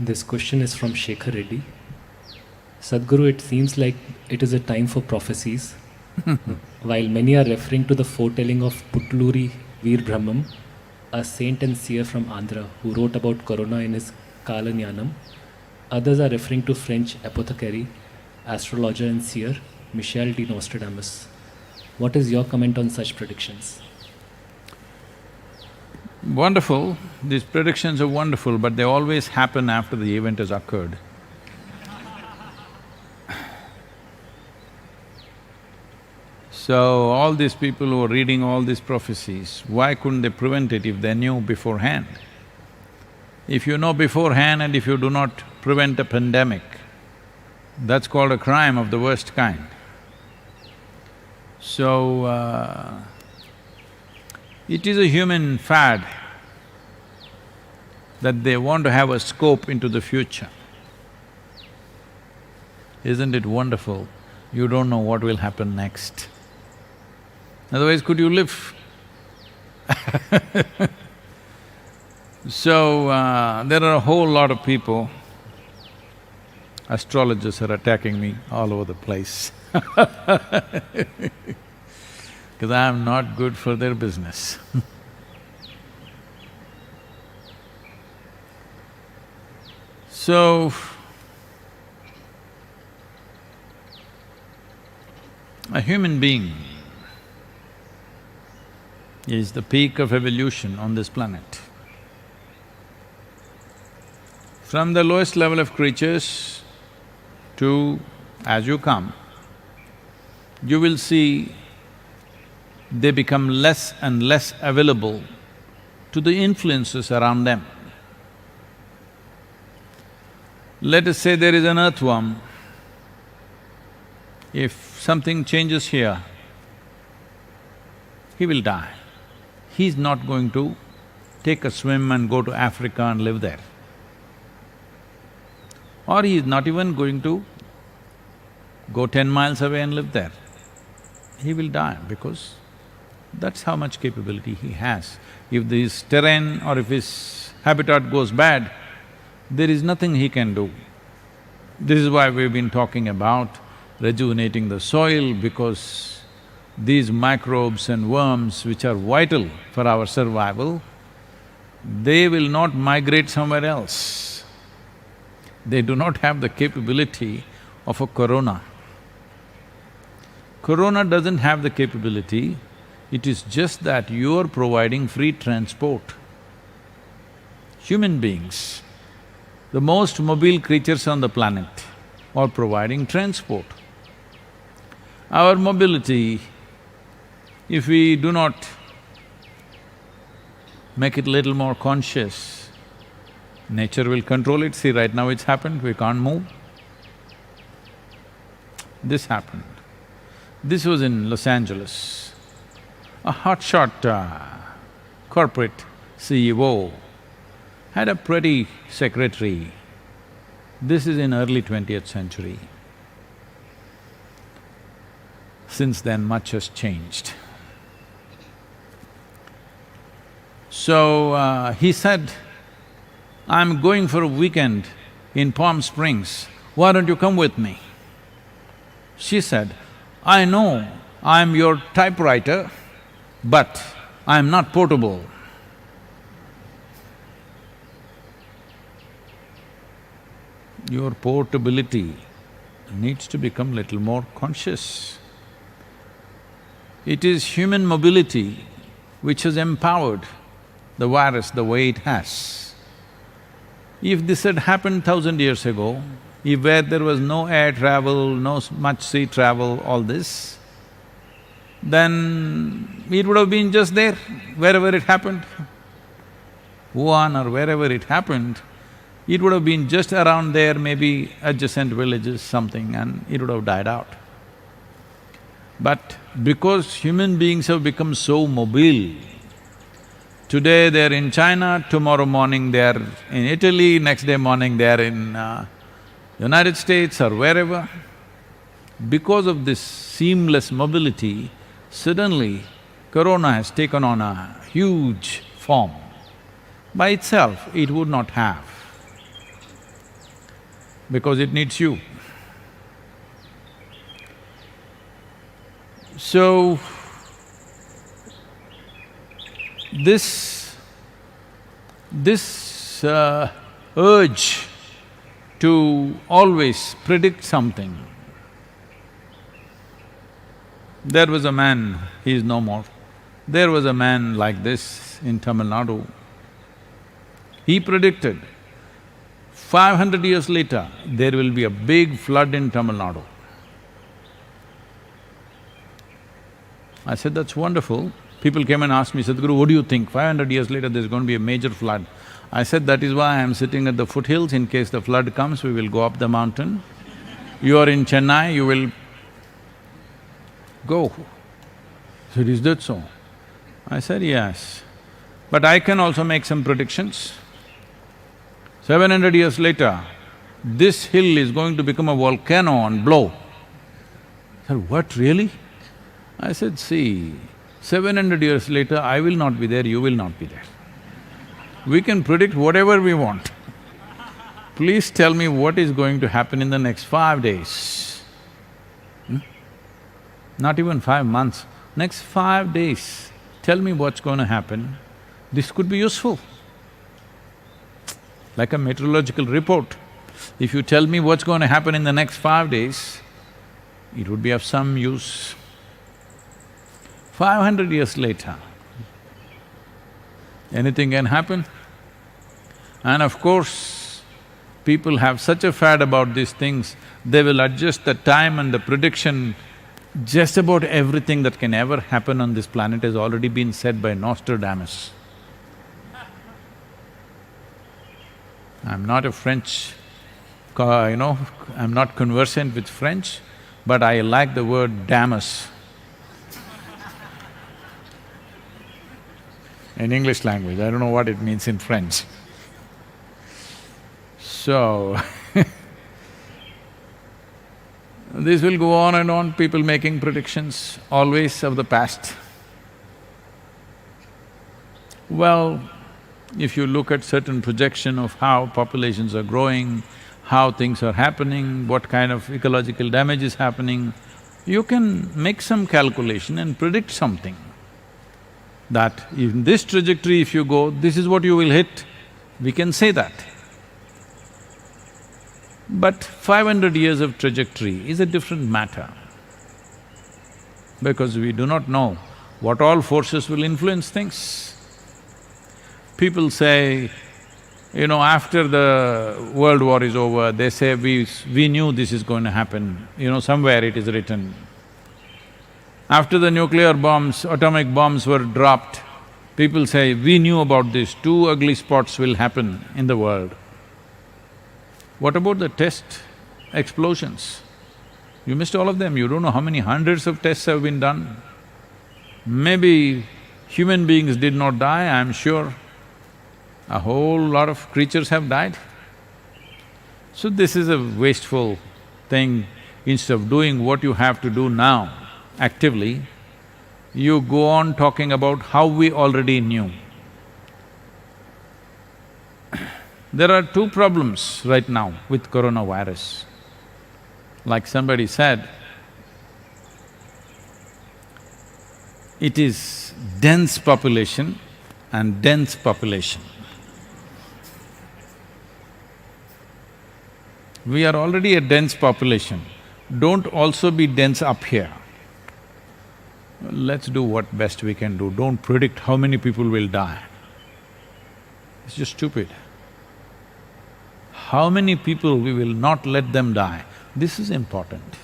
This question is from Shekhar Reddy. Sadhguru, it seems like it is a time for prophecies. While many are referring to the foretelling of Putluri Veer Brahmam, a saint and seer from Andhra who wrote about Corona in his Kalanyanam, others are referring to French apothecary, astrologer and seer Michel de Nostradamus. What is your comment on such predictions? Wonderful, these predictions are wonderful, but they always happen after the event has occurred. So, all these people who are reading all these prophecies, why couldn't they prevent it if they knew beforehand? If you know beforehand and if you do not prevent a pandemic, that's called a crime of the worst kind. So, it is a human fad that they want to have a scope into the future. Isn't it wonderful? You don't know what will happen next. Otherwise, could you live? So, there are a whole lot of people, astrologers are attacking me all over the place because I'm not good for their business. So, a human being is the peak of evolution on this planet. From the lowest level of creatures to… as you come, you will see they become less and less available to the influences around them. Let us say there is an earthworm. If something changes here, he will die. He's not going to take a swim and go to Africa and live there. Or he is not even going to go 10 miles away and live there. He will die because that's how much capability he has. If this terrain or if his habitat goes bad, there is nothing he can do. This is why we've been talking about rejuvenating the soil, because these microbes and worms which are vital for our survival, they will not migrate somewhere else. They do not have the capability of a corona. Corona doesn't have the capability, it is just that you're providing free transport. Human beings, the most mobile creatures on the planet, are providing transport. Our mobility, if we do not make it little more conscious, nature will control it. See, right now it's happened, we can't move. This happened. This was in Los Angeles. A hotshot corporate CEO had a pretty secretary. This is in early 20th century. Since then, much has changed. So, he said, "I'm going for a weekend in Palm Springs, why don't you come with me?" She said, "I know I'm your typewriter, but I'm not portable." Your portability needs to become little more conscious. It is human mobility which has empowered the virus the way it has. If this had happened 1,000 years ago, if where there was no air travel, no much sea travel, all this, then it would have been just there, wherever it happened. Wuhan or wherever it happened, it would have been just around there, maybe adjacent villages, something, and it would have died out. But because human beings have become so mobile, today they're in China, tomorrow morning they're in Italy, next day morning they're in United States or wherever. Because of this seamless mobility, suddenly corona has taken on a huge form. By itself, it would not have. because it needs you. So, this urge to always predict something. There was a man, he is no more. There was a man like this in Tamil Nadu. He predicted 500 years later, there will be a big flood in Tamil Nadu. I said, that's wonderful. People came and asked me, Sadhguru, what do you think? 500 years later, there's going to be a major flood. I said, that is why I'm sitting at the foothills. In case the flood comes, we will go up the mountain. You are in Chennai, you will go. He said, is that so? I said, yes. But I can also make some predictions. 700 years later, this hill is going to become a volcano and blow. I said, what, really? I said, see, 700 years later, I will not be there, you will not be there. We can predict whatever we want. Please tell me what is going to happen in the next 5 days. Not even 5 months, next 5 days, tell me what's going to happen. This could be useful. Like a meteorological report. If you tell me what's going to happen in the next 5 days, it would be of some use. 500 years later, anything can happen. And of course, people have such a fad about these things, they will adjust the time and the prediction. Just about everything that can ever happen on this planet has already been said by Nostradamus. I'm not a French, I'm not conversant with French, but I like the word Damus in English language. I don't know what it means in French. So, this will go on and on, people making predictions, always of the past. Well, if you look at certain projection of how populations are growing, how things are happening, what kind of ecological damage is happening, you can make some calculation and predict something. That in this trajectory if you go, this is what you will hit, we can say that. But 500 years of trajectory is a different matter, because we do not know what all forces will influence things. People say, after the world war is over, they say, we knew this is going to happen, somewhere it is written. After the nuclear bombs, atomic bombs were dropped, people say, we knew about this, 2 ugly spots will happen in the world. What about the test explosions? You missed all of them, you don't know how many hundreds of tests have been done. Maybe human beings did not die, I'm sure. A whole lot of creatures have died. So this is a wasteful thing. Instead of doing what you have to do now actively, you go on talking about how we already knew. There are 2 problems right now with coronavirus. Like somebody said, it is dense population and dense population. We are already a dense population, don't also be dense up here. Let's do what best we can do, don't predict how many people will die. It's just stupid. How many people we will not let them die, this is important.